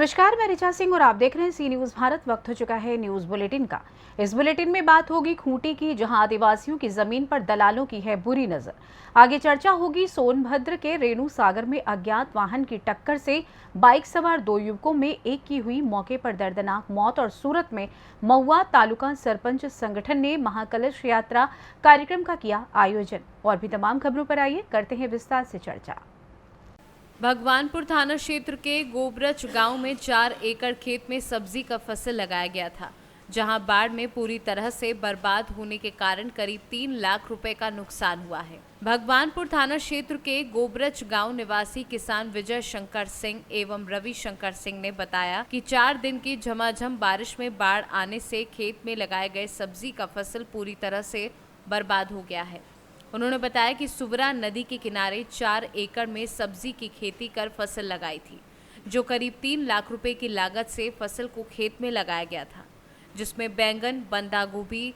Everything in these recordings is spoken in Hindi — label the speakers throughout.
Speaker 1: नमस्कार, मैं ऋचा सिंह और आप देख रहे हैं सी न्यूज भारत। वक्त हो चुका है न्यूज बुलेटिन का। इस बुलेटिन में बात होगी खूंटी की, जहां आदिवासियों की जमीन पर दलालों की है बुरी नजर। आगे चर्चा होगी सोनभद्र के रेणु सागर में अज्ञात वाहन की टक्कर से बाइक सवार दो युवकों में एक की हुई मौके पर दर्दनाक मौत, और सूरत में महुआ तालुका सरपंच संगठन ने महाकलश यात्रा कार्यक्रम का किया आयोजन। और भी तमाम खबरों पर आइए करते हैं विस्तार से चर्चा।
Speaker 2: भगवानपुर थाना क्षेत्र के गोबरच गांव में 4 एकड़ खेत में सब्जी का फसल लगाया गया था, जहां बाढ़ में पूरी तरह से बर्बाद होने के कारण करीब 3 लाख रुपए का नुकसान हुआ है। भगवानपुर थाना क्षेत्र के गोबरच गांव निवासी किसान विजय शंकर सिंह एवं रवि शंकर सिंह ने बताया कि 4 दिन की झमाझम बारिश में बाढ़ आने से खेत में लगाए गए सब्जी का फसल पूरी तरह से बर्बाद हो गया है। उन्होंने बताया कि सुवरा नदी के किनारे 4 एकड़ में सब्जी की खेती कर फसल लगाई थी, जो करीब 3 लाख रुपए की लागत से फसल को खेत में लगाया गया था, जिसमें बैंगन, बंदा गोभी,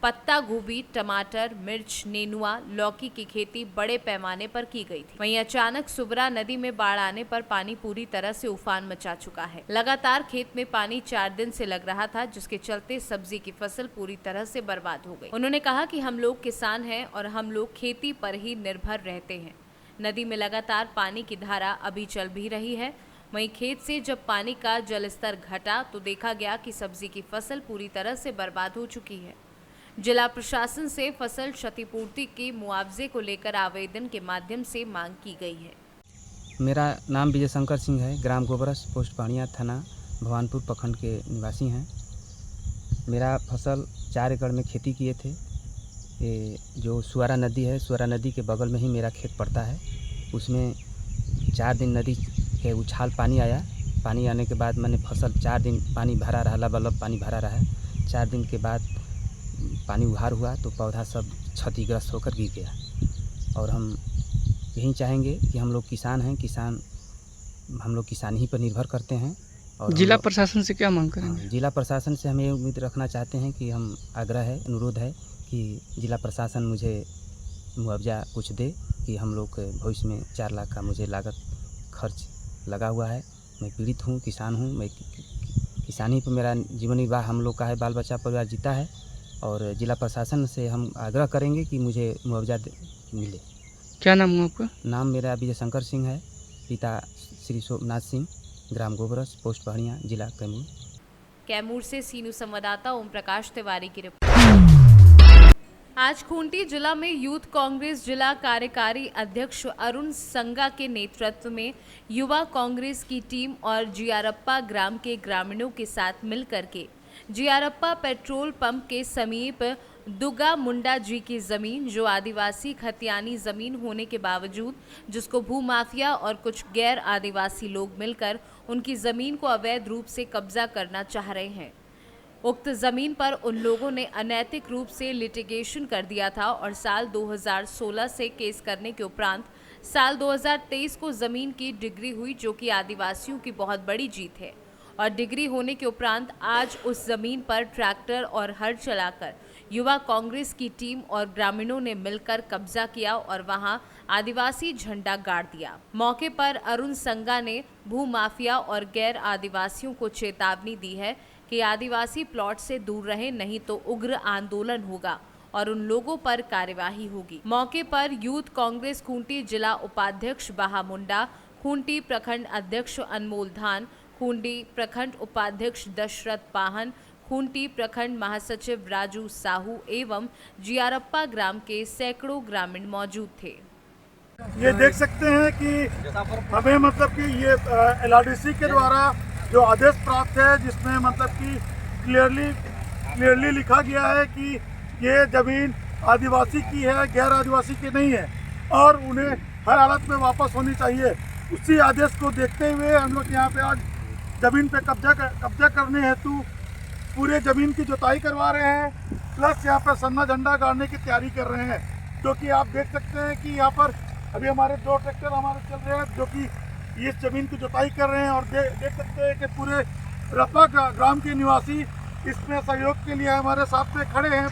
Speaker 2: पत्ता गोभी, टमाटर, मिर्च, नेनुआ, लौकी की खेती बड़े पैमाने पर की गई थी। वहीं अचानक सुवरा नदी में बाढ़ आने पर पानी पूरी तरह से उफान मचा चुका है। लगातार खेत में पानी 4 दिन से लग रहा था, जिसके चलते सब्जी की फसल पूरी तरह से बर्बाद हो गई। उन्होंने कहा कि हम लोग किसान हैं और हम लोग खेती पर ही निर्भर रहते हैं। नदी में लगातार पानी की धारा अभी चल भी रही है। वहीं खेत से जब पानी का जलस्तर घटा तो देखा गया कि सब्जी की फसल पूरी तरह से बर्बाद हो चुकी है। जिला प्रशासन से फसल क्षतिपूर्ति के मुआवजे को लेकर आवेदन के माध्यम से मांग की गई है।
Speaker 3: मेरा नाम विजय शंकर सिंह है, ग्राम गोबरस, पोस्ट पानिया, थाना भगवानपुर प्रखंड के निवासी हैं। मेरा फसल 4 एकड़ में खेती किए थे। ये जो सुवरा नदी है, सुवरा नदी के बगल में ही मेरा खेत पड़ता है। उसमें 4 दिन नदी के उछाल पानी आया। पानी आने के बाद मैंने फसल 4 दिन पानी भरा रहा, लबालब पानी भरा रहा। 4 दिन के बाद पानी उहार हुआ तो पौधा सब क्षतिग्रस्त होकर गिर गया। और हम यही चाहेंगे कि हम लोग किसान हैं, हम लोग किसानी ही पर निर्भर करते हैं। और
Speaker 4: जिला प्रशासन से क्या मांग करेंगे?
Speaker 3: जिला प्रशासन से हमें उम्मीद रखना चाहते हैं कि हम आग्रह है, अनुरोध है कि जिला प्रशासन मुझे मुआवजा कुछ दे कि हम लोग भविष्य में 4 लाख का मुझे लागत खर्च लगा हुआ है। मैं पीड़ित हूँ, किसान हूँ। मैं किसानी पर मेरा जीवन निर्वाह हम लोग का है, बाल बच्चा परिवार जीता है। और जिला प्रशासन से हम आग्रह करेंगे कि मुझे मुआवजा मिले।
Speaker 4: क्या नाम है आपका?
Speaker 3: नाम मेरा विजय शंकर सिंह है, पिता श्री सोमनाथ सिंह, ग्राम गोबरस, पोस्ट पहाड़िया, जिला
Speaker 2: कैमूर से सीनू संवाददाता ओम प्रकाश तिवारी की रिपोर्ट। आज खूंटी जिला में यूथ कांग्रेस जिला कार्यकारी अध्यक्ष अरुण संगा के नेतृत्व में युवा कांग्रेस की टीम और जियारप्पा ग्राम के ग्रामीणों के साथ मिलकर के जियारप्पा पेट्रोल पंप के समीप दुगा मुंडा जी की जमीन, जो आदिवासी खतियानी जमीन होने के बावजूद जिसको भूमाफिया और कुछ गैर आदिवासी लोग मिलकर उनकी जमीन को अवैध रूप से कब्जा करना चाह रहे हैं। उक्त जमीन पर उन लोगों ने अनैतिक रूप से लिटिगेशन कर दिया था और साल 2016 से केस करने के उपरांत साल 2023 को जमीन की डिग्री हुई, जो कि आदिवासियों की बहुत बड़ी जीत है। और डिग्री होने के उपरांत आज उस जमीन पर ट्रैक्टर और हल चलाकर युवा कांग्रेस की टीम और ग्रामीणों ने मिलकर कब्जा किया और वहां आदिवासी झंडा गाड़ दिया। मौके पर अरुण संगा ने भूमाफिया और गैर आदिवासियों को चेतावनी दी है कि आदिवासी प्लॉट से दूर रहे, नहीं तो उग्र आंदोलन होगा और उन लोगों पर कार्यवाही होगी। मौके पर यूथ कांग्रेस खूंटी जिला उपाध्यक्ष बहा मुंडा, खूंटी प्रखंड अध्यक्ष अनमोल धान, खूंटी प्रखंड उपाध्यक्ष दशरथ पाहन, खूंटी प्रखंड महासचिव राजू साहू एवं जियारप्पा ग्राम के सैकड़ों ग्रामीण मौजूद थे।
Speaker 5: ये देख सकते हैं कि हमें मतलब कि ये LRDC के द्वारा जो आदेश प्राप्त है, जिसमें मतलब कि क्लियरली लिखा गया है कि ये ज़मीन आदिवासी की है, गैर आदिवासी की नहीं है और उन्हें हर हालत में वापस होनी चाहिए। उसी आदेश को देखते हुए हम लोग यहाँ पे आज ज़मीन पे कब्जा करने हेतु पूरे ज़मीन की जुताई करवा रहे हैं, प्लस यहाँ पर सन्ना झंडा गाड़ने की तैयारी कर रहे हैं। जो कि आप देख सकते हैं कि यहाँ पर अभी हमारे 2 ट्रैक्टर हमारे चल रहे हैं, जो कि इस ज़मीन की जुताई कर रहे हैं। और देख सकते हैं कि पूरे रप्पा ग्राम के निवासी इसमें सहयोग के लिए हमारे साथ में खड़े हैं।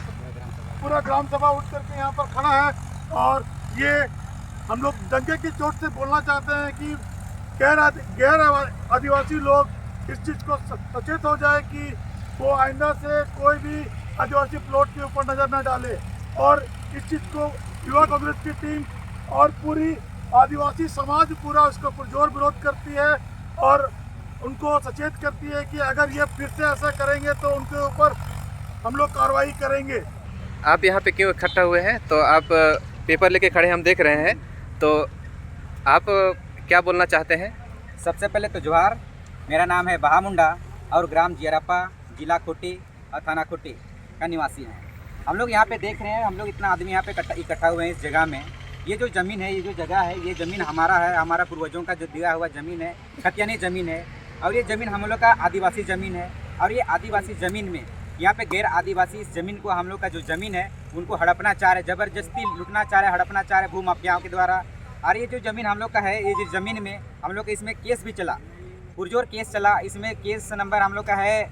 Speaker 5: पूरा ग्राम सभा उठ करके यहाँ पर खड़ा है और ये हम लोग डंके की चोट से बोलना चाहते हैं कि गैर आदिवासी लोग इस चीज़ को सचेत हो जाए कि वो आइंदा से कोई भी आदिवासी प्लॉट के ऊपर नज़र न डाले। और इस चीज़ को युवा कांग्रेस की टीम और पूरी आदिवासी समाज पूरा उसका पुरजोर विरोध करती है और उनको सचेत करती है कि अगर ये फिर से ऐसा करेंगे तो उनके ऊपर हम लोग कार्रवाई करेंगे।
Speaker 6: आप यहाँ पे क्यों इकट्ठा हुए हैं? तो आप पेपर लेके खड़े हम देख रहे हैं, तो आप क्या बोलना चाहते हैं?
Speaker 3: सबसे पहले तो जोहार। मेरा नाम है बहामुंडा और ग्राम जियरापा, जिला खूंटी और थाना खूंटी का निवासी हैं। हम लोग यहाँ पे देख रहे हैं, हम लोग इतना आदमी यहाँ पे इकट्ठा हुए हैं इस जगह में। ये जो ज़मीन है, ये जो जगह है, ये ज़मीन हमारा है, हमारा पूर्वजों का जो दिया हुआ ज़मीन है, खतियानी ज़मीन है। और ये ज़मीन हम लोग का आदिवासी ज़मीन है। और ये आदिवासी ज़मीन में यहाँ पे गैर आदिवासी इस ज़मीन को, हम लोग का जो ज़मीन है उनको हड़पना चाह रहे, ज़बरदस्ती लूटना चाह रहे, हड़पना चाह रहे भूमाफियाओं के द्वारा। और ये जो ज़मीन हम लोग का है, ये जो ज़मीन में हम लोग का इसमें केस भी चला, पुरजोर केस चला। इसमें केस नंबर हम लोग का है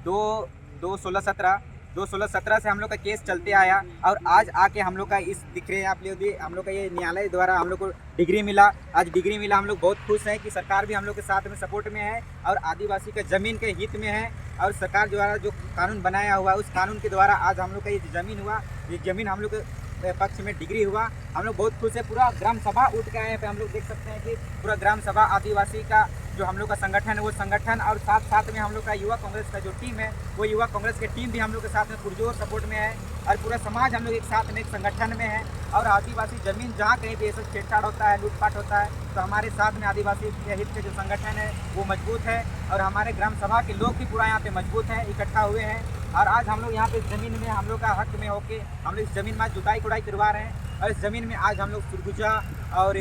Speaker 3: 2/16/17 से हम लोग का केस चलते आया। और आज आके हम लोग का इस दिख रहे हैं आप लोग, हम लोग का ये न्यायालय द्वारा हम लोग को डिग्री मिला। आज डिग्री मिला, हम लोग बहुत खुश हैं कि सरकार भी हम लोग के साथ में सपोर्ट में है और आदिवासी का ज़मीन के हित में है। और सरकार द्वारा जो कानून बनाया हुआ है, उस कानून के द्वारा आज हम लोग का ये ज़मीन हुआ, ये ज़मीन हम लोग के पक्ष में डिग्री हुआ। हम लोग बहुत खुश है। पूरा ग्राम सभा उठ के आए हैं। हम लोग देख सकते हैं कि पूरा ग्राम सभा आदिवासी का जो हम लोग का संगठन है, वो संगठन और साथ में हम लोग का युवा कांग्रेस का जो टीम है, वो युवा कांग्रेस की टीम भी हम लोग के साथ में पुरजोर सपोर्ट में है। और पूरा समाज हम लोग एक साथ में एक संगठन में है। और आदिवासी ज़मीन जहाँ कहीं भी ऐसा छेड़छाड़ होता है, लूटपाट होता है, तो हमारे साथ में आदिवासी हित के जो संगठन है वो मजबूत है। और हमारे ग्राम सभा के लोग भी पूरा यहाँ पे मजबूत हैं, इकट्ठा हुए हैं। और आज हम लोग यहाँ पे ज़मीन में हम लोग का हक में होके हम लोग इस ज़मीन में जुताई कुड़ाई करवा रहे हैं। और इस ज़मीन में आज हम लोग सुरगुजा और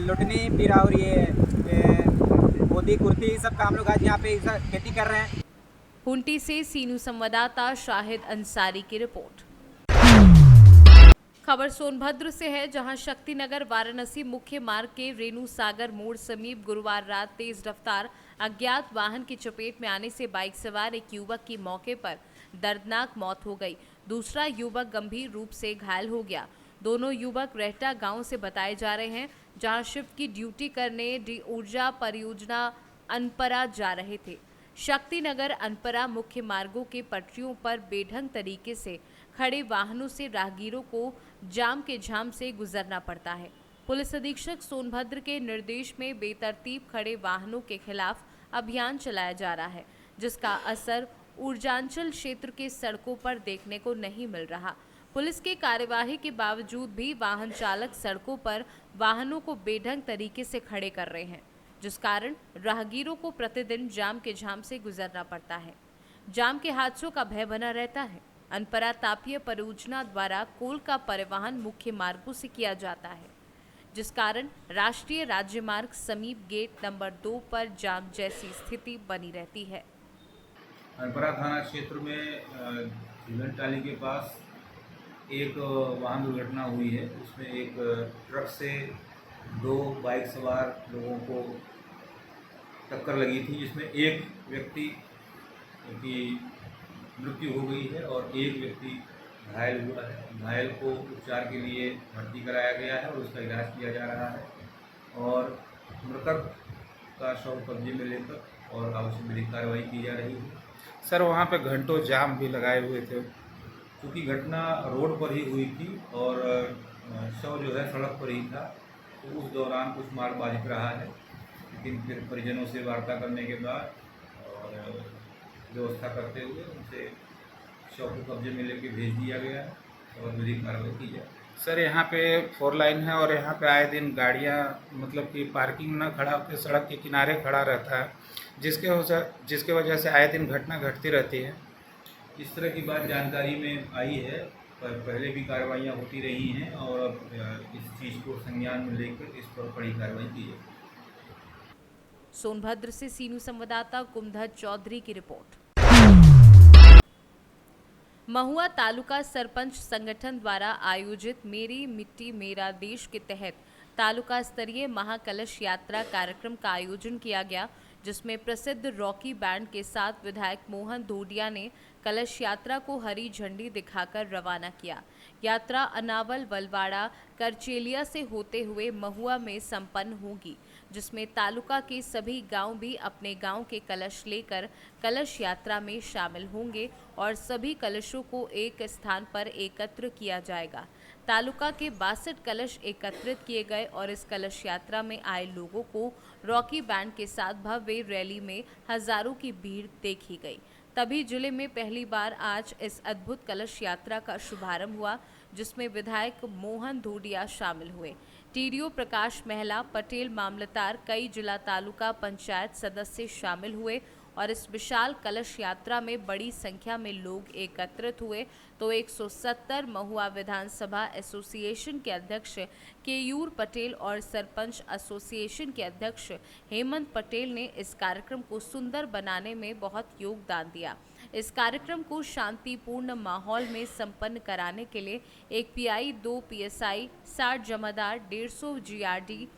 Speaker 3: लुटनी, फिर और ये बोदी कुर्ती, सब का हम लोग आज यहाँ पे खेती कर रहे हैं।
Speaker 2: खूंटी से सीनू संवाददाता शाहिद अंसारी की रिपोर्ट। खबर सोनभद्र से है, जहां शक्तिनगर वाराणसी मुख्य मार्ग के रेणु सागर मोड़ समीप गुरुवार रात तेज रफ्तार अज्ञात वाहन की चपेट में आने से बाइक सवार एक युवक की मौके पर दर्दनाक मौत हो गई। दूसरा युवक गंभीर रूप से घायल हो गया। दोनों युवक रेहटा गांव से बताए जा रहे हैं, जहां शिफ्ट की ड्यूटी करने डी ऊर्जा परियोजना अनपरा जा रहे थे। शक्तिनगर अनपरा मुख्य मार्गों के पटरियों पर बेढंग तरीके से खड़े वाहनों से राहगीरों को जाम के झाम से गुजरना पड़ता है। पुलिस अधीक्षक सोनभद्र के निर्देश में बेतरतीब खड़े वाहनों के खिलाफ अभियान चलाया जा रहा है, जिसका असर ऊर्जांचल क्षेत्र के सड़कों पर देखने को नहीं मिल रहा। पुलिस के कार्यवाही के बावजूद भी वाहन चालक सड़कों पर वाहनों को बेढंग तरीके से खड़े कर रहे हैं, जिस कारण राहगीरों को प्रतिदिन जाम के झाम से गुजरना पड़ता है। जाम के हादसों का भय बना रहता है। अनपरा तापीय परियोजना द्वारा कोल का परिवहन मुख्य मार्गों से किया जाता है, जिस कारण राष्ट्रीय राजमार्ग समीप गेट नंबर 2 पर जाम जैसी स्थिति बनी रहती है।
Speaker 7: अनपरा थाना क्षेत्र में झीलन टाली के पास एक वाहन दुर्घटना हुई है। उसमें एक ट्रक से 2 बाइक सवार लोगों को टक्कर लगी थी, जिसमें एक व्यक्ति की मृत्यु हो गई है और एक व्यक्ति घायल हुआ है। घायल को उपचार के लिए भर्ती कराया गया है और उसका इलाज किया जा रहा है। और मृतक का शव कब्जे में लेकर और आवश्यक विधिक कार्रवाई की जा रही है।
Speaker 8: सर वहाँ पे घंटों जाम भी लगाए हुए थे,
Speaker 7: क्योंकि घटना रोड पर ही हुई थी और शव जो है सड़क पर ही था, तो उस दौरान कुछ मार्ग बाधित रहा है। लेकिन फिर परिजनों से वार्ता करने के बाद और व्यवस्था करते हुए उनसे शव को कब्जे में लेके भेज दिया गया है और विधिक कार्रवाई की जाए।
Speaker 8: सर यहाँ पे 4 लाइन है और यहाँ पे आए दिन गाड़ियाँ मतलब कि पार्किंग न खड़ा होकर सड़क के किनारे खड़ा रहता है, जिसके वजह से आए दिन घटना घटती रहती है।
Speaker 7: इस तरह की बात जानकारी में आई है, पर पहले भी कार्रवाइयाँ होती रही हैं और अब इस चीज़ को संज्ञान में लेकर इस पर कड़ी कार्रवाई की जाए।
Speaker 2: सोनभद्र से सीनू संवाददाता कुमधर चौधरी की रिपोर्ट। महुआ तालुका सरपंच संगठन द्वारा आयोजित मेरी मिट्टी मेरा देश के तहत तालुका स्तरीय महाकलश यात्रा कार्यक्रम का आयोजन किया गया, जिसमें प्रसिद्ध रॉकी बैंड के साथ विधायक मोहन धोडिया ने कलश यात्रा को हरी झंडी दिखाकर रवाना किया। यात्रा अनावल वलवाड़ा करचेलिया से होते हुए महुआ में संपन्न होगी, जिसमें तालुका के सभी गांव भी अपने गांव के कलश लेकर कलश यात्रा में शामिल होंगे और सभी कलशों को एक स्थान पर एकत्र किया जाएगा। तालुका के 62 कलश एकत्रित किए गए और इस कलश यात्रा में आए लोगों को रॉकी बैंड के साथ भव्य रैली में हजारों की भीड़ देखी गई। तभी जिले में पहली बार आज इस अद्भुत कलश यात्रा का शुभारंभ हुआ, जिसमें विधायक मोहन धोडिया शामिल हुए। टीडीओ प्रकाश महला, पटेल मामलतदार, कई जिला तालुका पंचायत सदस्य शामिल हुए और इस विशाल कलश यात्रा में बड़ी संख्या में लोग एकत्रित हुए। तो 170 महुआ विधानसभा एसोसिएशन के अध्यक्ष केयूर पटेल और सरपंच एसोसिएशन के अध्यक्ष हेमंत पटेल ने इस कार्यक्रम को सुंदर बनाने में बहुत योगदान दिया। इस कार्यक्रम को शांतिपूर्ण माहौल में संपन्न कराने के लिए 1 पीआई, 2 पीएसआई, 60 जमादार, 150 जीआरडी,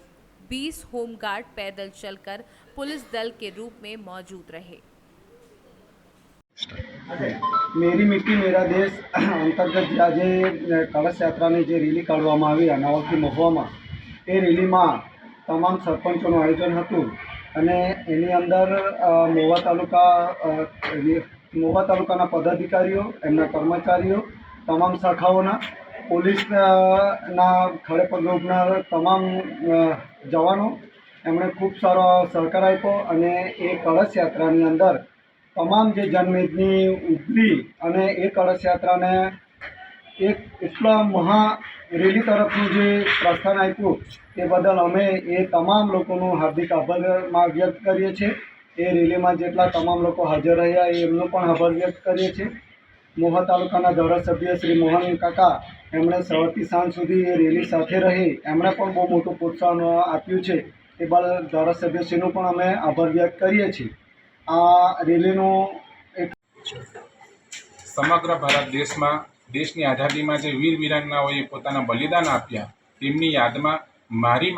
Speaker 2: 20 होमगार्ड पैदल चलकर पुलिस दल के रूप में मौजूद रहे।
Speaker 9: मेरी मिट्टी मेरा देश अंतर्गत जे આજે કળશ યાત્રાની જે રેલી કાઢવામાં આવી અનાવથી મહુવામાં, એ રેલીમાં તમામ સરપંચોનું આયોજન હતું અને એની અંદર મહુવા તાલુકાના પદાધિકારીઓ, એમના કર્મચારીઓ, તમામ શાખાઓના, પોલીસના ખડેપગ ગ્રુપના તમામ જવાનો એમણે ખૂબ સારો સહકાર આપ્યો અને એ કળશ યાત્રાની અંદર તમામ જે જનમેદની ઉભરી અને એ કળશ યાત્રાને એક એટલા મહા રેલી તરફનું જે પ્રસ્થાન આપ્યું તે બદલ અમે એ તમામ લોકોનો હાર્દિક આભાર વ્યક્ત કરીએ છીએ। એ રેલીમાં જેટલા તમામ લોકો હાજર રહ્યા એમનો પણ આભાર વ્યક્ત કરીએ છીએ। મહુવા તાલુકાના ધારાસભ્ય શ્રી મોહન કાકા એમણે સવારથી સાંજ સુધી એ રેલી સાથે રહી એમણે પણ બહુ મોટું પ્રોત્સાહન આપ્યું છે। એ બદલ ધારાસભ્યશ્રીનો પણ અમે આભાર વ્યક્ત કરીએ છીએ। આ રેલીનો એક
Speaker 10: સમગ્ર ભારત દેશમાં દેશની આઝાદીમાં જે વીર વીરાંગનાઓએ પોતાના બલિદાન આપ્યા તેમની યાદમાં મારી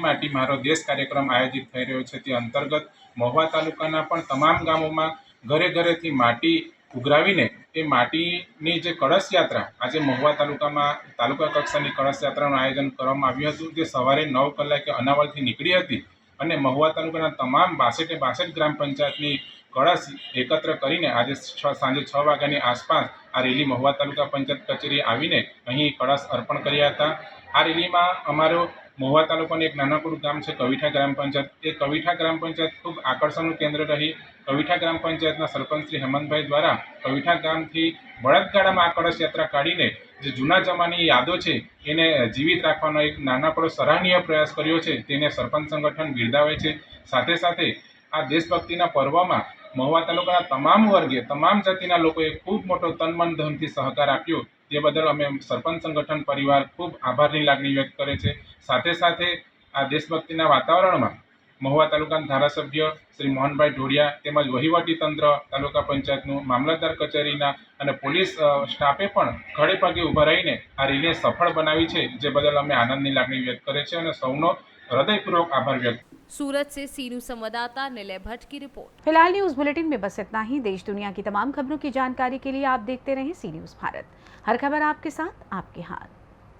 Speaker 10: માટી મારો દેશ કાર્યક્રમ આયોજિત થઈ રહ્યો છે। તે અંતર્ગત મહુવા તાલુકાના પણ તમામ ગામોમાં ઘરે ઘરેથી માટી ઉઘરાવીને એ માટીની જે કળશ યાત્રા આજે મહુવા તાલુકામાં તાલુકા કક્ષાની કળશ યાત્રાનું આયોજન કરવામાં આવ્યું હતું। જે સવારે 9 કલાકે અનાવલથી નીકળી હતી અને મહુવા તાલુકાના તમામ 62 ગ્રામ પંચાયતની કળશ એકત્ર કરીને આજે સાંજે 6 વાગ્યાની આસપાસ આ રેલી મહુવા તાલુકા પંચાયત કચેરી આવીને અહીં કળશ અર્પણ કર્યા હતા। આ રેલીમાં અમારો મહુવા તાલુકાનું એક નાનકડું ગામ છે કવિઠા ગ્રામ પંચાયત। એ કવિઠા ગ્રામ પંચાયત ખૂબ આકર્ષણનું કેન્દ્ર રહી। કવિઠા ગ્રામ પંચાયતના સરપંચ શ્રી હેમંતભાઈ દ્વારા કવિઠા ગામથી બળદગાડામાં આ કળશ યાત્રા કાઢીને જે જૂના જમાની યાદો છે એને જીવિત રાખવાનો એક નાનકડો સરાહનીય પ્રયાસ કર્યો છે, તેને સરપંચ સંગઠન બિરદાવે છે। સાથે સાથે આ દેશભક્તિના પર્વમાં મહુવા તાલુકાના તમામ વર્ગે તમામ જાતિના લોકોએ ખૂબ મોટો તન મન ધનથી સહકાર આપ્યો। તે બદલ અમે સરપંચ સંગઠન પરિવાર ખૂબ આભારની લાગણી વ્યક્ત કરે છે। સાથે સાથે આ દેશભક્તિના વાતાવરણમાં મહુવા તાલુકાના ધારાસભ્ય શ્રી મોહનભાઈ ઢોડિયા તેમજ વહીવટી તંત્ર, તાલુકા પંચાયતનું, મામલતદાર કચેરીના અને પોલીસ સ્ટાફે પણ ખડે પગે ઊભા રહીને આ રેલીને સફળ બનાવી છે, જે બદલ અમે આનંદની લાગણી વ્યક્ત કરે છે અને સૌનો हृदयपूर्वक आभार व्यक्त।
Speaker 2: सूरत से सीनू संवाददाता निलय भट्ट की रिपोर्ट।
Speaker 1: फिलहाल न्यूज बुलेटिन में बस इतना ही। देश दुनिया की तमाम खबरों की जानकारी के लिए आप देखते रहें सी न्यूज भारत। हर खबर आपके साथ, आपके हाथ।